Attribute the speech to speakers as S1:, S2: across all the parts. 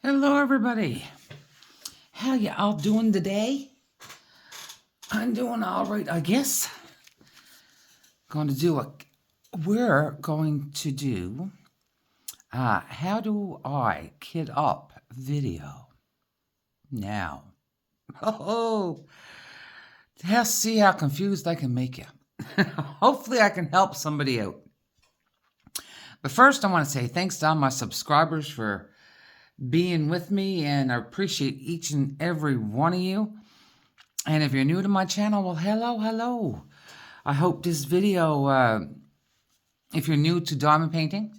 S1: Hello, everybody. How you all doing today? I'm doing all right, I guess. We're going to do how do I kid up video now. Oh, let's see how confused I can make you. Hopefully I can help somebody out. But first I want to say thanks to all my subscribers for being with me, and I appreciate each and every one of you. And if you're new to my channel, well, hello. I hope this video, if you're new to diamond painting,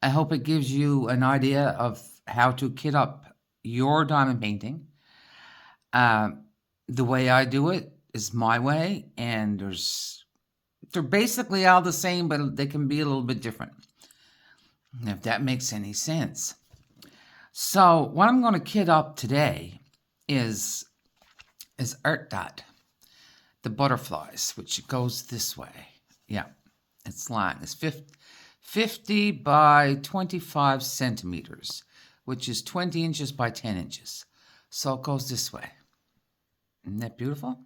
S1: I hope it gives you an idea of how to kit up your diamond painting. The way I do it is my way, and they're basically all the same, but they can be a little bit different, if that makes any sense. So what I'm going to kit up today is Artdot, the butterflies, which goes this way. Yeah, it's long. It's 50 by 25 centimeters, which is 20 inches by 10 inches. So it goes this way. Isn't that beautiful?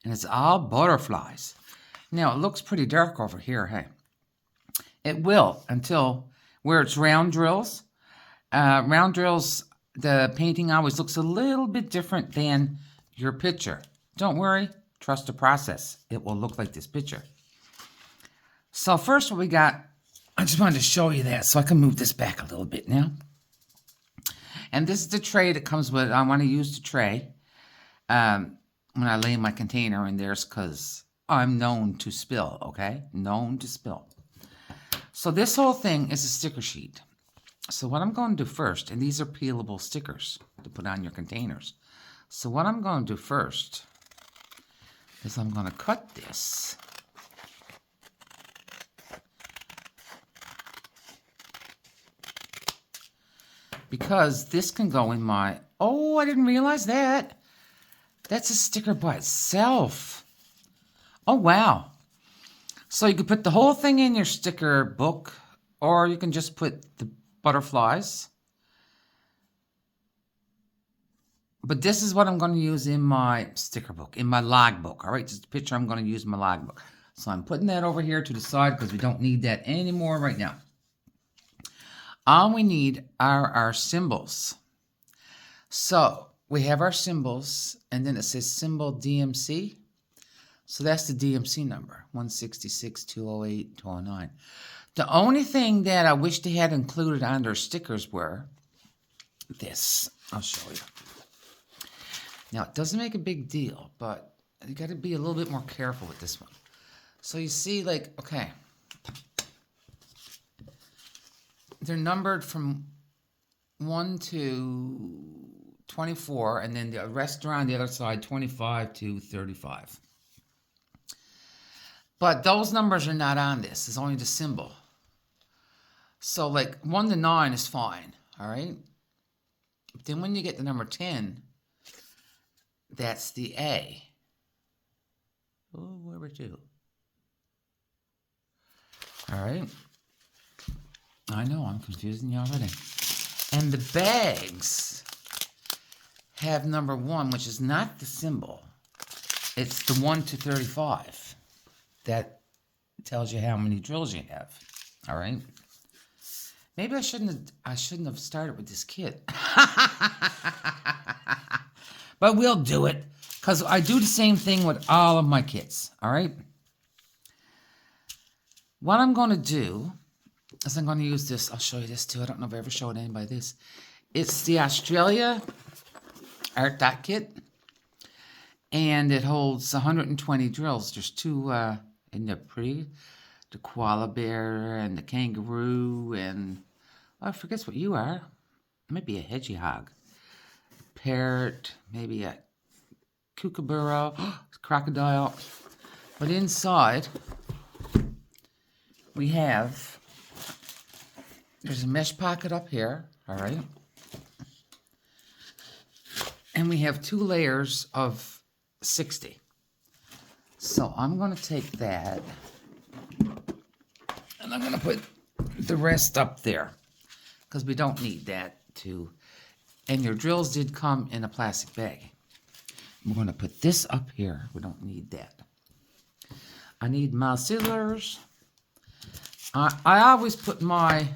S1: And it's all butterflies. Now, it looks pretty dark over here, hey? It will until where it's round drills. Round drills, the painting always looks a little bit different than your picture. Don't worry, trust the process. It will look like this picture. So first what we got, I just wanted to show you that so I can move this back a little bit now. And this is the tray that comes with it. I want to use the tray when I lay my container in there because I'm known to spill, okay? Known to spill. So this whole thing is a sticker sheet. So what I'm going to do first, and these are peelable stickers to put on your containers. So what I'm going to do first is I'm going to cut this. Because this can go in my... Oh, I didn't realize that. That's a sticker by itself. Oh, wow. So you could put the whole thing in your sticker book, or you can just put the butterflies. But this is what I'm going to use in my sticker book, in my log book. All right, just a picture I'm going to use in my log book. So I'm putting that over here to the side because we don't need that anymore right now. All we need are our symbols. So we have our symbols, and then it says symbol DMC. So that's the DMC number, 166-208-209. The only thing that I wish they had included on their stickers were this. I'll show you. Now, it doesn't make a big deal, but you got to be a little bit more careful with this one. So you see, like, okay, they're numbered from 1 to 24, and then the rest are on the other side, 25 to 35. But those numbers are not on this. It's only the symbol. So, like, 1 to 9 is fine, all right? But then when you get the number 10, that's the A. Oh, where were you? All right. I know, I'm confusing you already. And the bags have number 1, which is not the symbol. It's the 1 to 35. That tells you how many drills you have. All right. Maybe I shouldn't have started with this kit. But we'll do it because I do the same thing with all of my kits. All right. What I'm going to do is I'm going to use this. I'll show you this too. I don't know if I ever showed anybody this. It's the Australia Artdot kit. And it holds 120 drills. There's two, isn't that pretty? The koala bear and the kangaroo and, oh, I forget what you are. Maybe a hedgehog. Parrot, maybe a kookaburra, crocodile. But inside, we have, there's a mesh pocket up here, all right? And we have 2 layers of 60. So I'm going to take that and I'm going to put the rest up there because we don't need that too. And your drills did come in a plastic bag. We're going to put this up here. We don't need that. I need my scissors. I always put my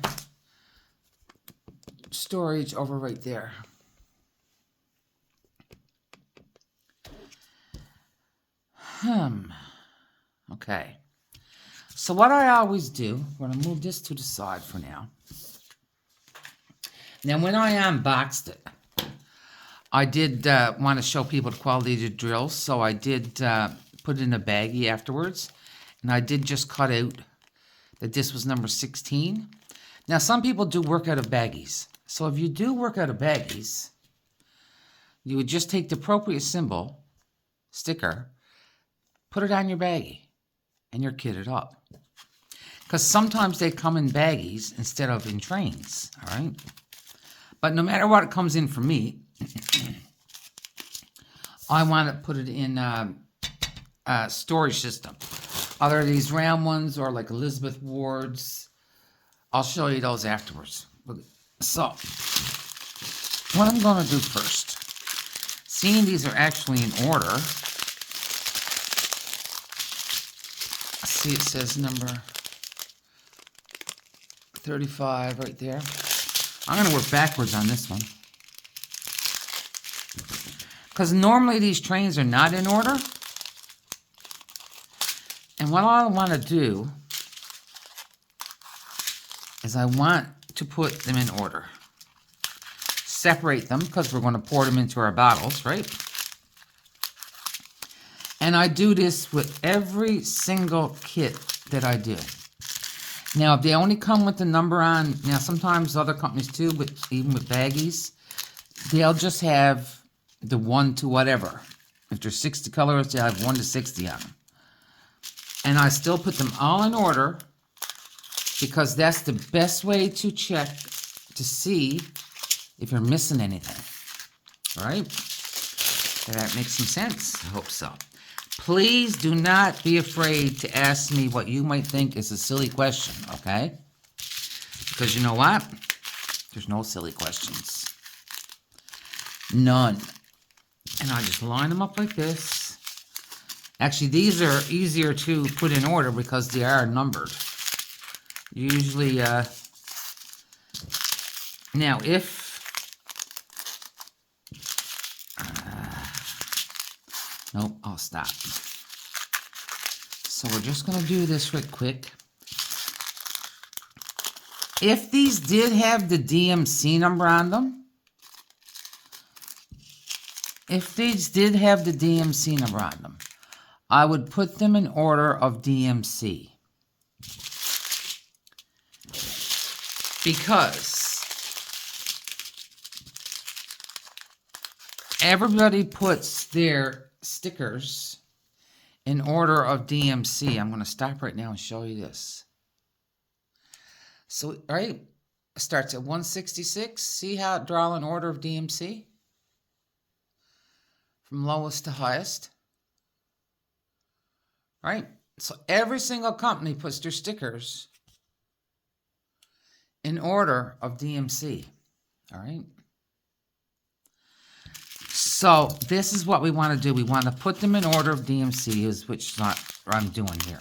S1: storage over right there. Okay. So what I always do, we're going to move this to the side for now. Now, when I unboxed it, I did want to show people the quality of the drills, so I did put it in a baggie afterwards, and I did just cut out that this was number 16. Now, some people do work out of baggies, so if you do work out of baggies, you would just take the appropriate symbol, sticker, put it on your baggie, and you're kitted up. Because sometimes they come in baggies instead of in trains, all right? But no matter what it comes in for me, I want to put it in a storage system. Either these round ones or like Elizabeth Ward's. I'll show you those afterwards. So, what I'm going to do first, seeing these are actually in order, see it says number 35 right there. I'm going to work backwards on this one. Because normally these trains are not in order. And what I want to do is I want to put them in order. Separate them because we're going to pour them into our bottles, right? And I do this with every single kit that I do. Now, if they only come with the number on, now sometimes other companies too, but even with baggies, they'll just have the 1 to whatever. If there's 60 colors, they'll have 1 to 60 on them. And I still put them all in order because that's the best way to check to see if you're missing anything. All right? Did that make some sense? I hope so. Please do not be afraid to ask me what you might think is a silly question, okay? Because you know what? There's no silly questions. None. And I just line them up like this. Actually, these are easier to put in order because they are numbered. Usually, now if... Nope, I'll stop. So we're just going to do this real quick. If these did have the DMC number on them, I would put them in order of DMC. Because everybody puts their stickers in order of DMC. I'm going to stop right now and show you this. So, right, it starts at 166. See how it draws in order of DMC? From lowest to highest. Right? So every single company puts their stickers in order of DMC. All right? So this is what we want to do. We want to put them in order of DMC, which is what I'm doing here.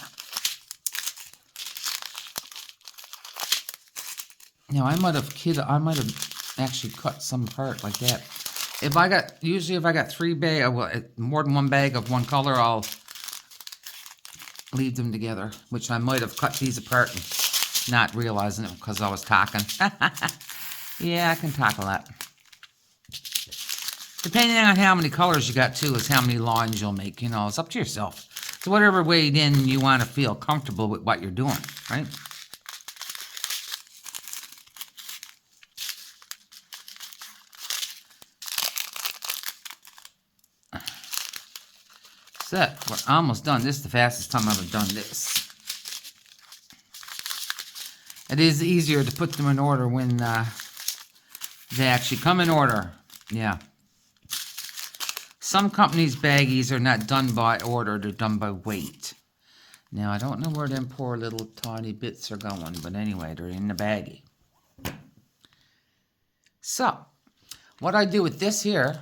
S1: Now I might have actually cut some apart like that. Usually if I got more than one bag of one color, I'll leave them together, which I might have cut these apart and not realizing it because I was talking. Yeah, I can talk a lot. Depending on how many colors you got, too, is how many lines you'll make. You know, it's up to yourself. So whatever way then you want to feel comfortable with what you're doing, right? So, we're almost done. This is the fastest time I've ever done this. It is easier to put them in order when they actually come in order. Yeah. Some companies' baggies are not done by order, they're done by weight. Now, I don't know where them poor little tiny bits are going, but anyway, they're in the baggie. So, what I do with this here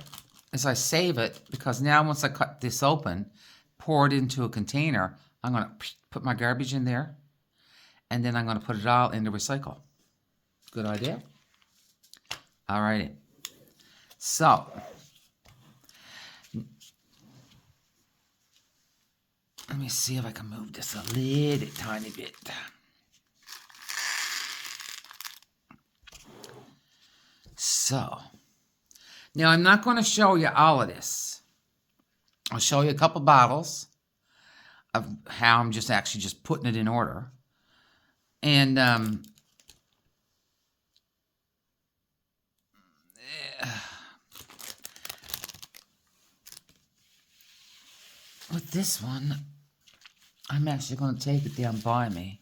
S1: is I save it, because now once I cut this open, pour it into a container, I'm going to put my garbage in there, and then I'm going to put it all into recycle. Good idea? Alrighty. So, let me see if I can move this a little tiny bit. So, now I'm not going to show you all of this. I'll show you a couple bottles of how I'm just actually just putting it in order. And with this one, I'm actually going to take it down by me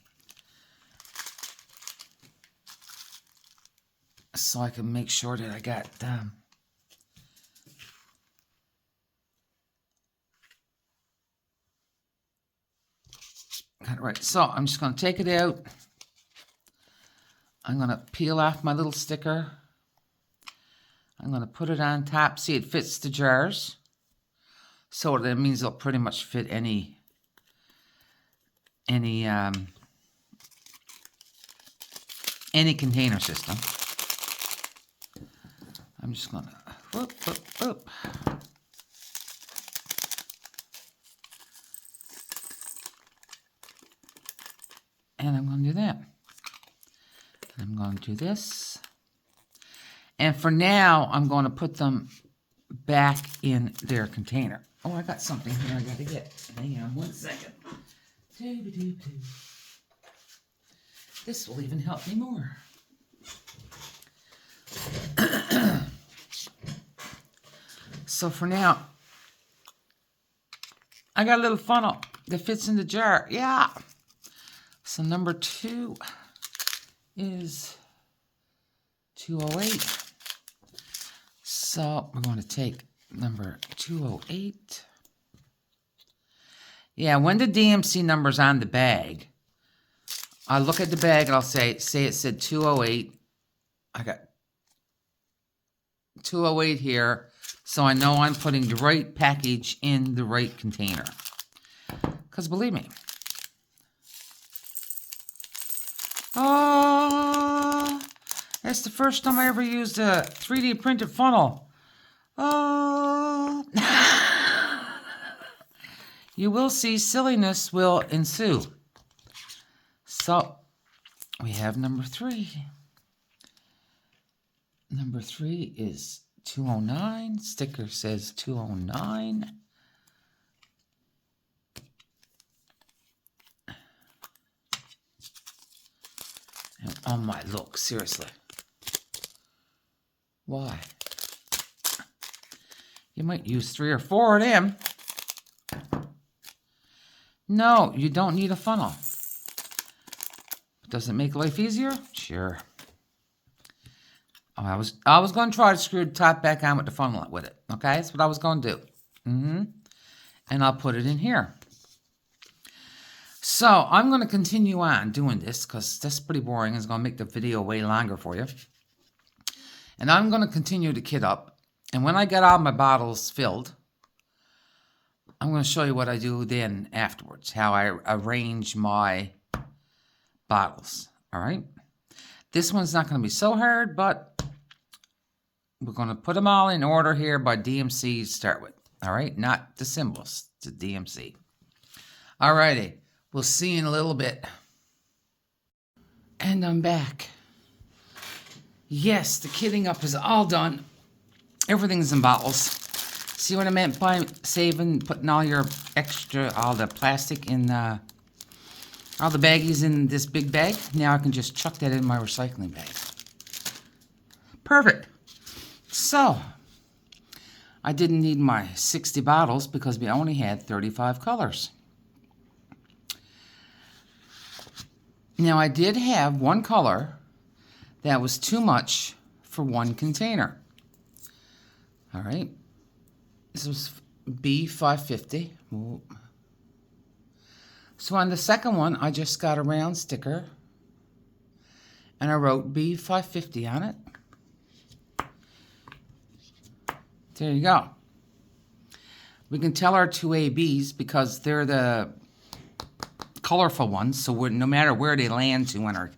S1: so I can make sure that I got got it right. So I'm just going to take it out. I'm going to peel off my little sticker. I'm going to put it on top. See, it fits the jars. So that means it'll pretty much fit any container system. I'm just going to whoop, whoop, whoop. And I'm going to do that. I'm going to do this. And for now, I'm going to put them back in their container. Oh, I got something here I got to get. Hang on 1 second. This will even help me more. So for now, I got a little funnel that fits in the jar. Yeah. So number 2 is 208. So we're going to take number 208. Yeah, when the DMC number's on the bag, I look at the bag and I'll say it said 208. I got 208 here, so I know I'm putting the right package in the right container. Because believe me, oh, that's the first time I ever used a 3D printed funnel. Oh, you will see silliness will ensue. So, we have number 3. Number 3 is 209. Sticker says 209. And oh my, look, seriously. Why? You might use 3 or 4 of them. No, you don't need a funnel. Does it make life easier? Sure. Oh, I was going to try to screw the top back on with the funnel with it. Okay, that's what I was going to do. And I'll put it in here. So I'm going to continue on doing this because that's pretty boring. It's going to make the video way longer for you. And I'm going to continue to kit up. And when I get all my bottles filled, I'm going to show you what I do then afterwards, how I arrange my bottles. All right. This one's not going to be so hard, but we're going to put them all in order here by DMC to start with. All right. Not the symbols, the DMC. All righty. We'll see you in a little bit. And I'm back. Yes, the kitting up is all done. Everything's in bottles. See what I meant by saving, putting all your extra, all the plastic in, all the baggies in this big bag? Now I can just chuck that in my recycling bag. Perfect. So, I didn't need my 60 bottles because we only had 35 colors. Now, I did have one color that was too much for one container. All right. This was B550. Ooh. So on the second one, I just got a round sticker and I wrote B550 on it. There you go. We can tell our two ABs because they're the colorful ones, so no matter where they land to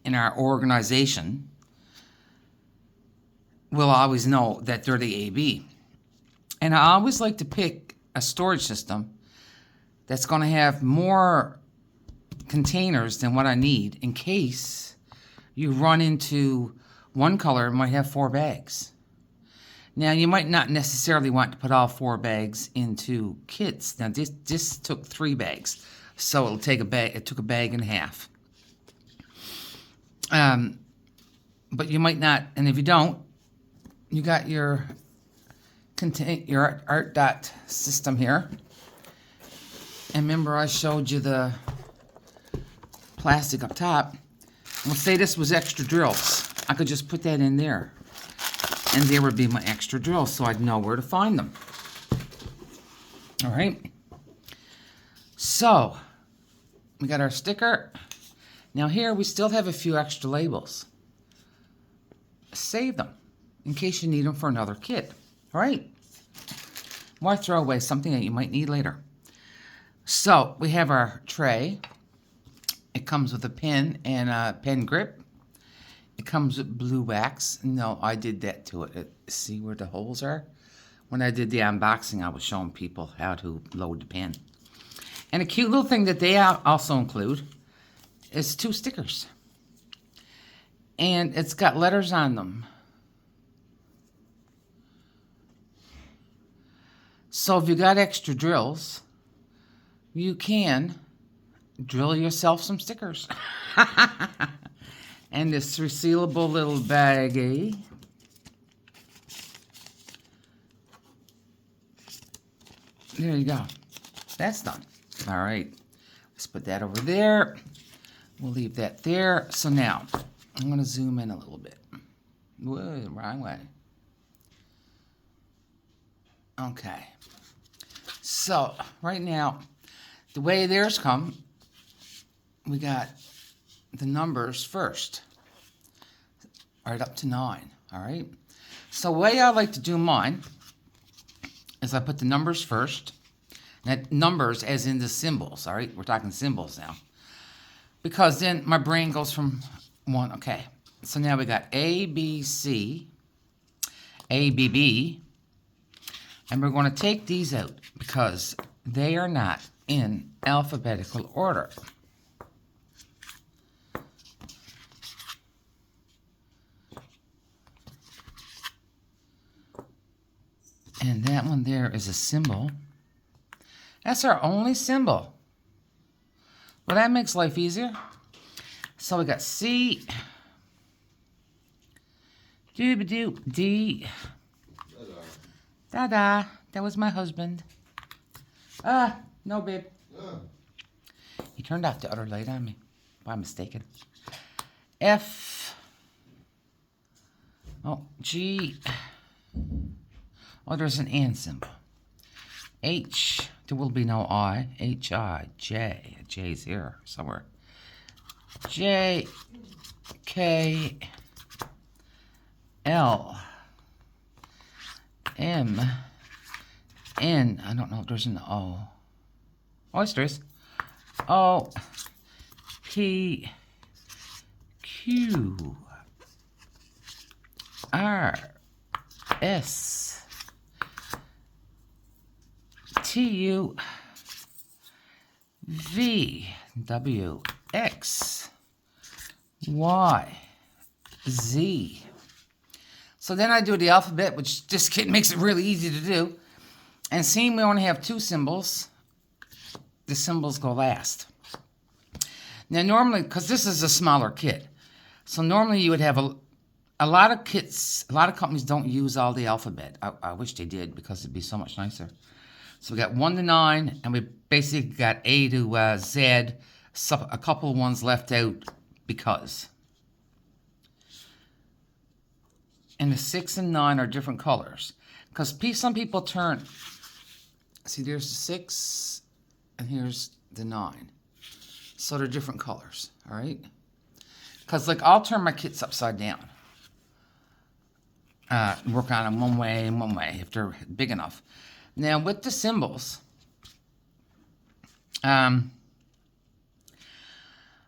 S1: in our organization, we'll always know that they're the AB. And I always like to pick a storage system that's going to have more containers than what I need in case you run into one color and might have 4 bags. Now, you might not necessarily want to put all 4 bags into kits. Now, this took 3 bags, so it'll take a bag. It took a bag and a half. But you might not, and if you don't, you got your Artdot system here. And remember, I showed you the plastic up top. We'll say this was extra drills. I could just put that in there. And there would be my extra drills, so I'd know where to find them. All right. So, we got our sticker. Now here, we still have a few extra labels. Save them in case you need them for another kit. All right. Why throw away something that you might need later? So, we have our tray. It comes with a pin and a pen grip. It comes with blue wax. No, I did that to it. See where the holes are? When I did the unboxing, I was showing people how to load the pen. And a cute little thing that they also include is 2 stickers. And it's got letters on them. So if you got extra drills, you can drill yourself some stickers. And this resealable little baggie. There you go. That's done. All right. Let's put that over there. We'll leave that there. So now, I'm going to zoom in a little bit. Whoa, wrong way. Okay. So, right now, the way theirs come, we got the numbers first, right up to 9, all right? So the way I like to do mine is I put the numbers first. That numbers as in the symbols, all right? We're talking symbols now. Because then my brain goes from 1, okay. So now we got A, B, C, A, B, B, and we're going to take these out because they are not in alphabetical order. And that one there is a symbol. That's our only symbol. Well, that makes life easier. So we got C, dooba-doo, D, da-da. That was my husband. No, babe. He turned off the other light on me by mistake. F, G, there's an and symbol. H, there will be no I. H, I, J. J's here somewhere. J, K, L, M, N. I don't know if there's an O. Oysters. O, P, Q, R, S, T, U, V, W, X, Y, Z. So then I do the alphabet, which just makes it really easy to do. And seeing we only have 2 symbols, the symbols go last. Now normally, because this is a smaller kit, so normally you would have a lot of kits, a lot of companies don't use all the alphabet. I wish they did because it'd be so much nicer. So we got 1 to 9, and we basically got A to Z, a couple ones left out because. And the 6 and 9 are different colors. Because some people turn, see there's the 6, and here's the 9. So they're different colors, all right? Because like I'll turn my kits upside down. work on them one way and one way if they're big enough. Now with the symbols, a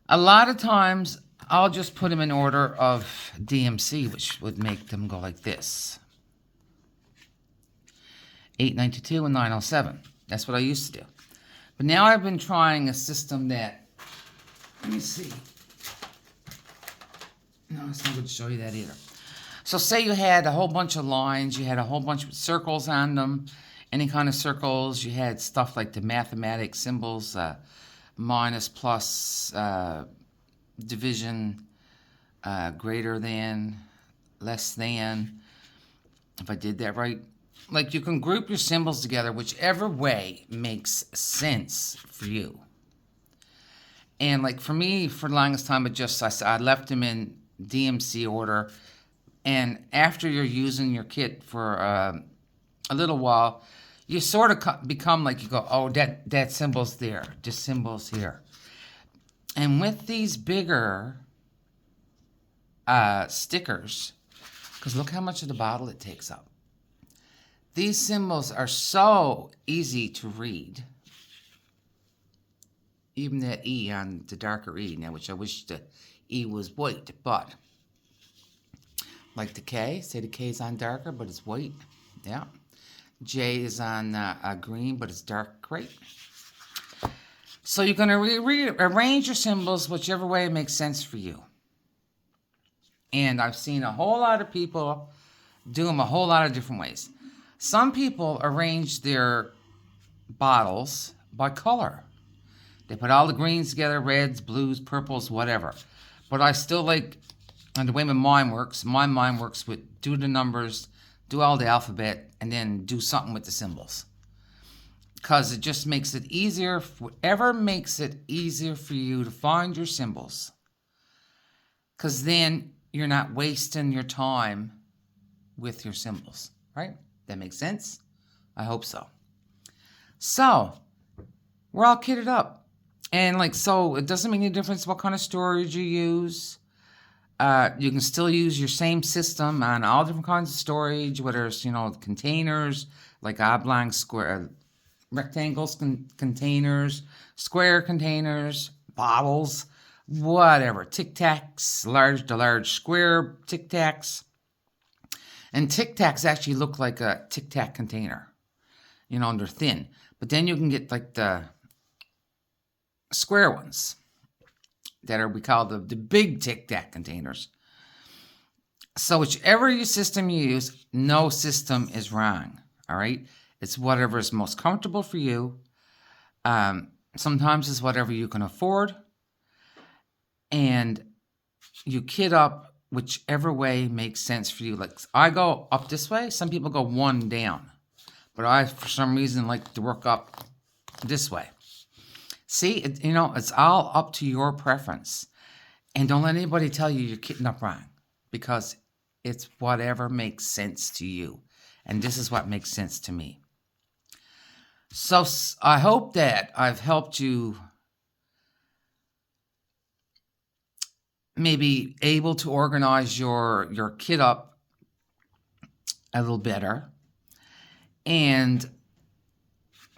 S1: lot of times I'll just put them in order of DMC, which would make them go like this. 892 and 907. That's what I used to do. But now I've been trying a system that, let me see. No, it's not going to show you that either. So say you had a whole bunch of lines, you had a whole bunch of circles on them, any kind of circles, you had stuff like the mathematics symbols, minus, plus, division, greater than, less than, if I did that right. Like you can group your symbols together whichever way makes sense for you. And like for me, for the longest time, I left them in DMC order. And after you're using your kit for a little while, you sort of become like you go, oh, that symbol's there, this symbol's here. And with these bigger stickers, because look how much of the bottle it takes up. These symbols are so easy to read. Even that E on the darker E now, which I wish the E was white, but like the K, say the K is on darker, but it's white. Yeah. J is on green, but it's dark gray. So you're going to rearrange your symbols whichever way it makes sense for you. And I've seen a whole lot of people do them a whole lot of different ways. Some people arrange their bottles by color. They put all the greens together, reds, blues, purples, whatever. But I still like, and the way my mind works with do the numbers, do all the alphabet, and then do something with the symbols. Because it just makes it easier, whatever makes it easier for you to find your symbols. Because then you're not wasting your time with your symbols, right? That makes sense? I hope so. So, we're all kitted up. And like, so it doesn't make any difference what kind of storage you use. You can still use your same system on all different kinds of storage, whether it's, containers, like oblong, square, rectangles, containers, square containers, bottles, whatever. Tic Tacs, the large square Tic Tacs. And Tic Tacs actually look like a Tic Tac container. And they're thin. But then you can get like the square ones that we call the big Tic Tac containers. So whichever your system you use, no system is wrong. All right? It's whatever is most comfortable for you. Sometimes it's whatever you can afford. And you kit up whichever way makes sense for you. Like I go up this way. Some people go one down. But I, for some reason, like to work up this way. See, it's all up to your preference. And don't let anybody tell you you're kitting up wrong. Because it's whatever makes sense to you. And this is what makes sense to me. So I hope that I've helped you maybe able to organize your kit up a little better. And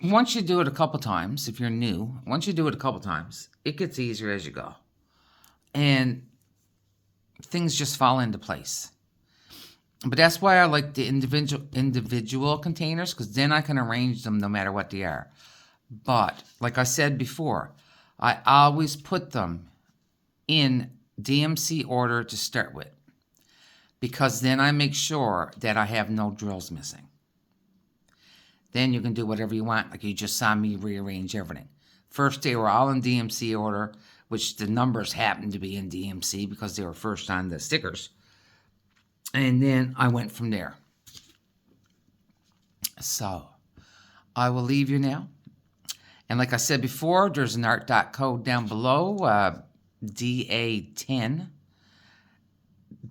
S1: once you do it a couple times, if you're new, once you do it a couple times, it gets easier as you go. And things just fall into place. But that's why I like the individual containers, because then I can arrange them no matter what they are. But, like I said before, I always put them in DMC order to start with. Because then I make sure that I have no drills missing. Then you can do whatever you want, like you just saw me rearrange everything. First, they were all in DMC order, which the numbers happened to be in DMC because they were first on the stickers. And then I went from there. So, I will leave you now. And like I said before, there's an Artdot code down below, DA10,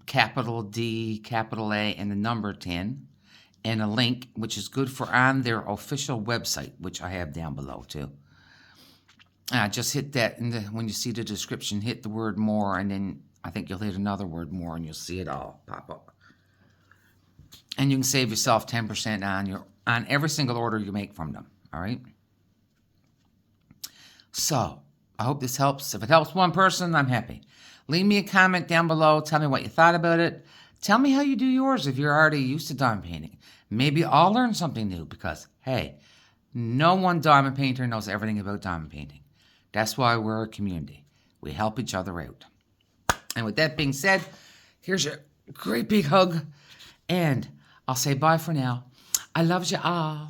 S1: capital D, capital A, and the number 10, and a link, which is good for on their official website, which I have down below too. Just hit that, when you see the description, hit the word more, and then I think you'll hit another word more, and you'll see it all pop up. And you can save yourself 10% on every single order you make from them. All right. So I hope this helps. If it helps one person, I'm happy. Leave me a comment down below. Tell me what you thought about it. Tell me how you do yours if you're already used to diamond painting. Maybe I'll learn something new because, hey, no one diamond painter knows everything about diamond painting. That's why we're a community. We help each other out. And with that being said, here's a great big hug. And I'll say bye for now. I love you all.